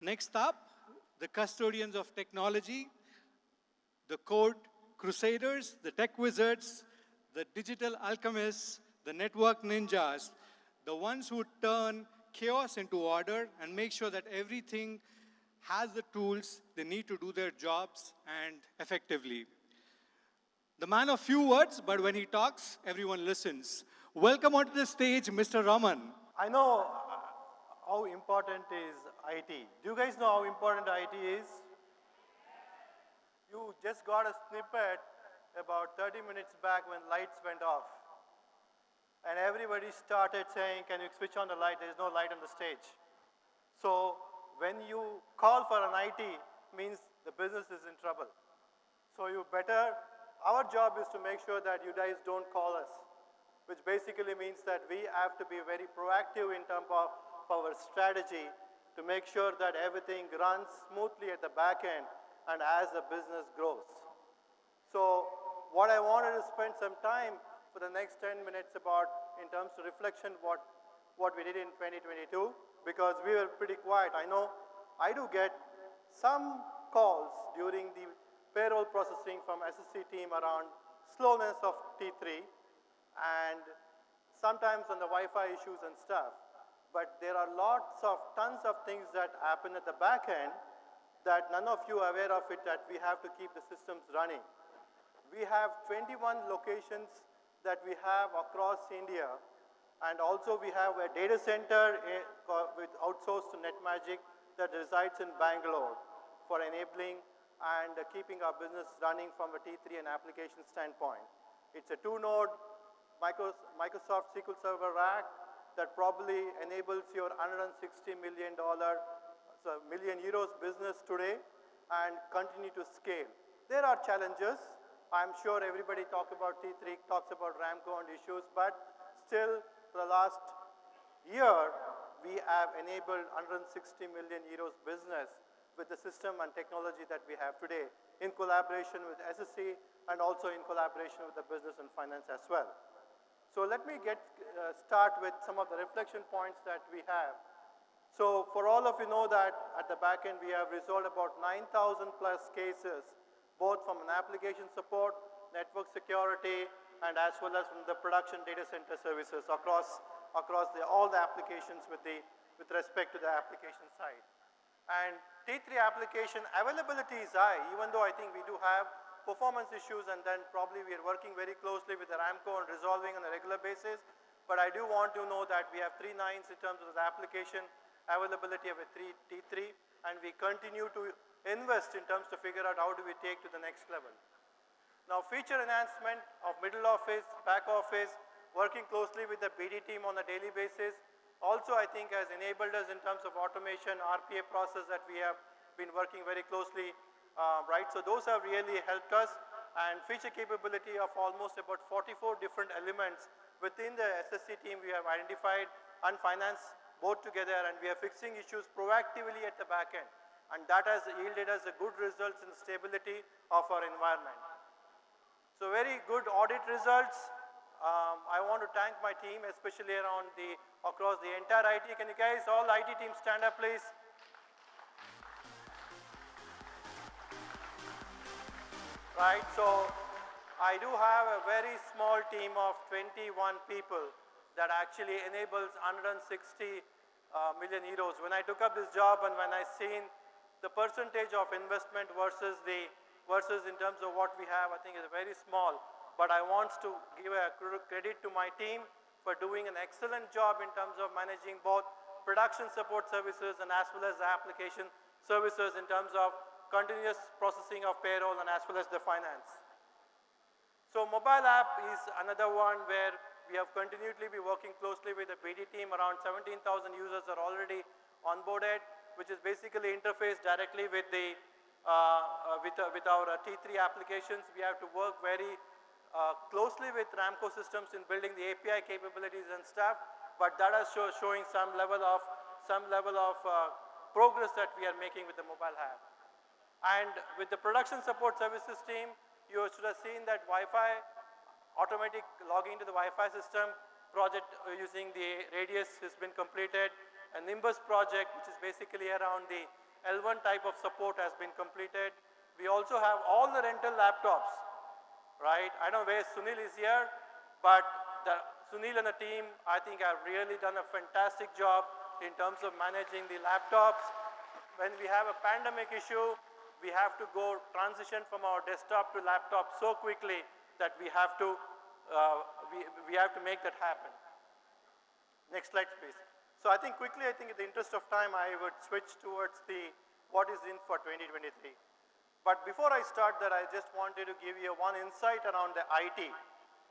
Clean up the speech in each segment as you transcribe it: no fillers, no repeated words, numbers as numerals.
Next up, the custodians of technology, the code crusaders, the tech wizards, the digital alchemists, the network ninjas, the ones who turn chaos into order and make sure that everything has the tools they need to do their jobs and effectively. The man of few words, but when he talks, everyone listens. Welcome onto the stage, Mr. Raman. I know how important is IT. Do you guys know how important IT is? You just got a snippet about 30 minutes back when lights went off. And everybody started saying, can you switch on the light? There is no light on the stage. So when you call for an IT, means the business is in trouble. So you better, our job is to make sure that you guys don't call us, which basically means that we have to be very proactive in terms of our strategy to make sure that everything runs smoothly at the back end and as the business grows. So what I wanted to spend some time for the next 10 minutes about in terms of reflection what we did in 2022, because we were pretty quiet. I know I do get some calls during the payroll processing from SSC team around slowness of T3 and sometimes on the Wi-Fi issues and stuff. But there are tons of things that happen at the back end that none of you are aware of it, that we have to keep the systems running. We have 21 locations that we have across India, and also we have a data center with outsourced to NetMagic that resides in Bangalore for enabling and keeping our business running from a T3 and application standpoint. It's a two-node Microsoft SQL Server rack that probably enables your $160 million, million euros business today and continue to scale. There are challenges. I'm sure everybody talks about T3, talks about Ramco and issues, but still for the last year, we have enabled 160 million euros business with the system and technology that we have today in collaboration with SSC and also in collaboration with the business and finance as well. So let me start with some of the reflection points that we have. So for all of you know that at the back end, we have resolved about 9,000 plus cases, both from an application support, network security, and as well as from the production data center services across all the applications with respect to the application side. And T3 application availability is high, even though I think we do have performance issues, and then probably we are working very closely with the Ramco and resolving on a regular basis. But I do want to know that we have 3 nines in terms of the application availability of a T3, and we continue to invest in terms to figure out how do we take to the next level. Now, feature enhancement of middle office, back office, working closely with the BD team on a daily basis, also I think has enabled us in terms of automation, RPA process that we have been working very closely, right? So those have really helped us, and feature capability of almost about 44 different elements within the SSC team we have identified and finance both together, and we are fixing issues proactively at the back end. And that has yielded us a good results in stability of our environment. So very good audit results. I want to thank my team, especially across the entire IT. Can you guys, all IT team, stand up, please? Right, so I do have a very small team of 21 people that actually enables 160 million euros. When I took up this job and when I seen the percentage of investment versus in terms of what we have, I think is very small. But I want to give a credit to my team for doing an excellent job in terms of managing both production support services and as well as the application services in terms of continuous processing of payroll and as well as the finance. So mobile app is another one where we have continually been working closely with the BD team. Around 17,000 users are already onboarded, which is basically interfaced directly with our T3 applications. We have to work very closely with Ramco systems in building the API capabilities and stuff, but that is showing some level of progress that we are making with the mobile app. And with the production support services team, you should have seen that Wi-Fi automatic logging to the Wi-Fi system project using the Radius has been completed. A Nimbus project, which is basically around the L1 type of support has been completed. We also have all the rental laptops, right? I don't know where Sunil is here, but Sunil and the team, I think, have really done a fantastic job in terms of managing the laptops. When we have a pandemic issue, we have to go transition from our desktop to laptop so quickly that we have to make that happen. Next slide, please. So I think quickly, I think in the interest of time, I would switch towards the what is in for 2023. But before I start that, I just wanted to give you one insight around the IT.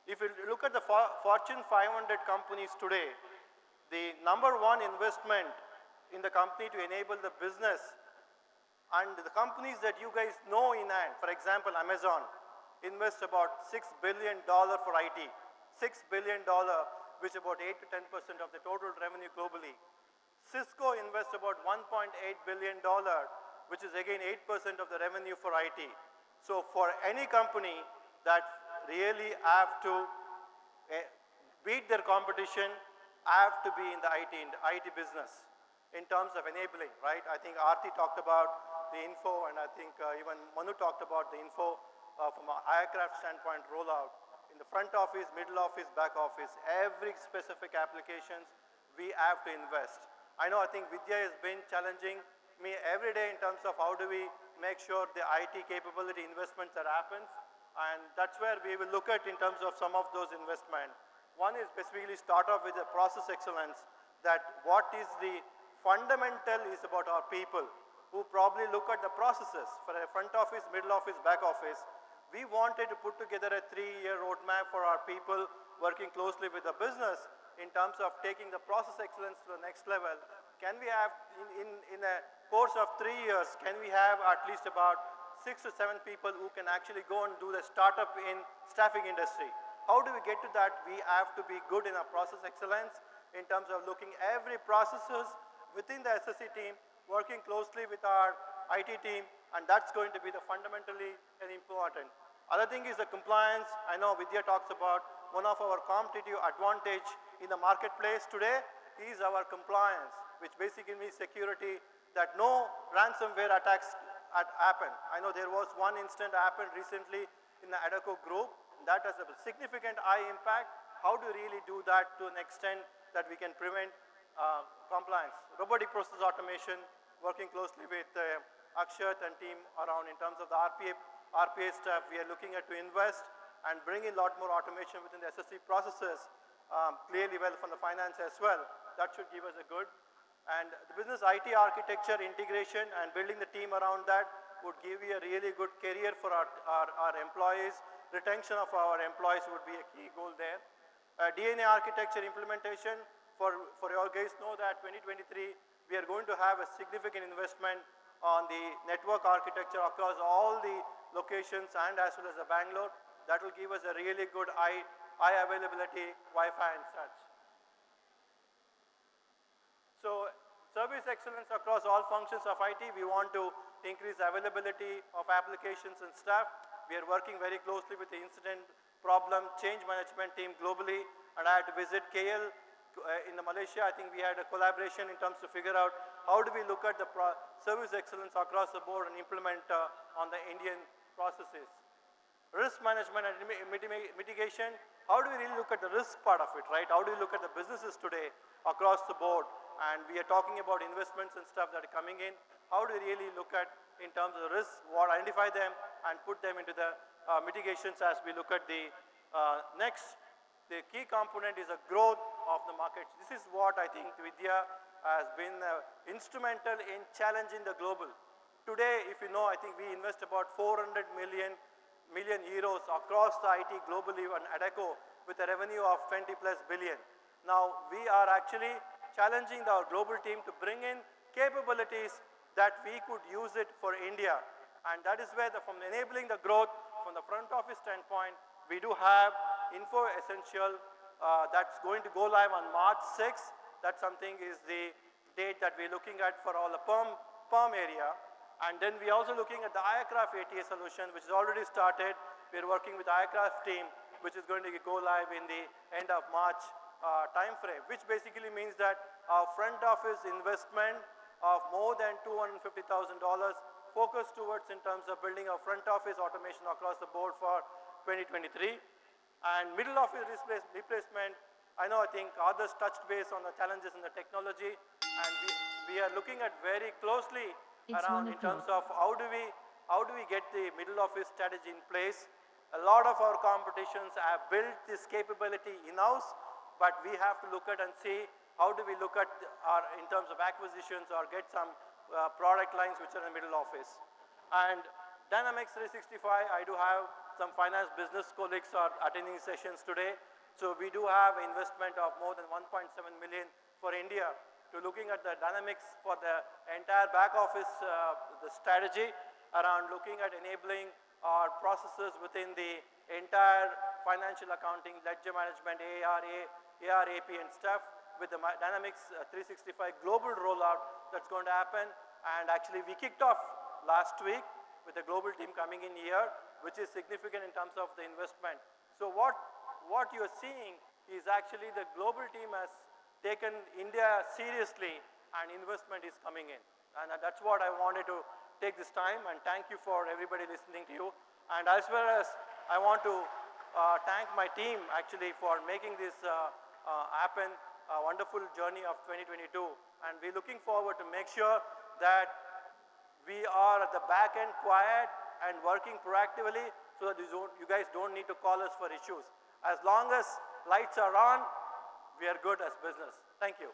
If you look at the Fortune 500 companies today, the number one investment in the company to enable the business and the companies that you guys know in hand, for example, Amazon, invest about $6 billion for IT. $6 billion, which is about 8 to 10% of the total revenue globally. Cisco invests about $1.8 billion, which is again 8% of the revenue for IT. So for any company that really have to beat their competition, have to be in the IT business in terms of enabling, right? I think Aarti talked about the info, and I think even Manu talked about the info from an aircraft standpoint rollout. In the front office, middle office, back office, every specific applications, we have to invest. I think Vidya has been challenging me every day in terms of how do we make sure the IT capability investments that happens, and that's where we will look at in terms of some of those investment. One is basically start off with the process excellence, that what is the fundamental is about our people, who probably look at the processes for a front office, middle office, back office. We wanted to put together a 3-year roadmap for our people working closely with the business in terms of taking the process excellence to the next level. Can we have, in a course of 3 years, can we have at least about 6 to 7 people who can actually go and do the startup in staffing industry? How do we get to that? We have to be good in our process excellence in terms of looking every processes within the SSC team, working closely with our IT team, and that's going to be the fundamentally and important. Other thing is the compliance. I know Vidya talks about one of our competitive advantage in the marketplace today is our compliance, which basically means security, that no ransomware attacks happen. I know there was one incident happened recently in the Adecco group. That has a significant high impact. How to really do that to an extent that we can prevent compliance. Robotic process automation, working closely with Akshat and team around in terms of the RPA stuff. We are looking at to invest and bring in a lot more automation within the SSC processes, clearly well from the finance as well. That should give us a good. And the business IT architecture integration and building the team around that would give you a really good career for our employees. Retention of our employees would be a key goal there. DNA architecture implementation, for your guys know that 2023, we are going to have a significant investment on the network architecture across all the locations and as well as the Bangalore. That will give us a really good high availability Wi-Fi and such. So service excellence across all functions of IT. We want to increase availability of applications and stuff. We are working very closely with the incident problem change management team globally, and I had to visit KL in Malaysia. I think we had a collaboration in terms to figure out how do we look at the service excellence across the board and implement on the Indian processes. Risk management and mitigation, how do we really look at the risk part of it, right? How do we look at the businesses today across the board? And we are talking about investments and stuff that are coming in. How do we really look at in terms of the risks, identify them and put them into the mitigations as we look at the next. The key component is a growth of the market. This is what I think Vidya has been instrumental in challenging the global. Today, if you know, I think we invest about 400 million euros across the IT globally on Adecco with a revenue of 20+ billion. Now, we are actually challenging our global team to bring in capabilities that we could use it for India. And that is where from enabling the growth from the front office standpoint, we do have Info Essential that's going to go live on March 6th. That something is the date that we're looking at for all the PERM area. And then we're also looking at the aircraft ATA solution, which is already started. We're working with the aircraft team, which is going to go live in the end of March time frame, which basically means that our front office investment of more than $250,000 focused towards in terms of building a front office automation across the board for 2023. And middle office replacement, I think others touched base on the challenges in the technology, and we are looking at very closely It's around 1 in terms o'clock. of how do we get the middle office strategy in place. A lot of our competitions have built this capability in-house, but we have to look at and see how do we look at our, in terms of acquisitions or get some product lines which are in the middle office. And Dynamics 365, I do have some finance business colleagues are attending sessions today. So we do have investment of more than 1.7 million for India to looking at the dynamics for the entire back office, the strategy around looking at enabling our processes within the entire financial accounting, ledger management, AR, AP and stuff with the Dynamics 365 global rollout that's going to happen. And actually we kicked off last week with the global team coming in here, which is significant in terms of the investment. So what you're seeing is actually the global team has taken India seriously and investment is coming in. And that's what I wanted to take this time, and thank you for everybody listening to you. And as well as I want to thank my team actually for making this happen, a wonderful journey of 2022. And we're looking forward to make sure that we are at the back end quiet and working proactively so that you guys don't need to call us for issues. As long as lights are on, we are good as business. Thank you.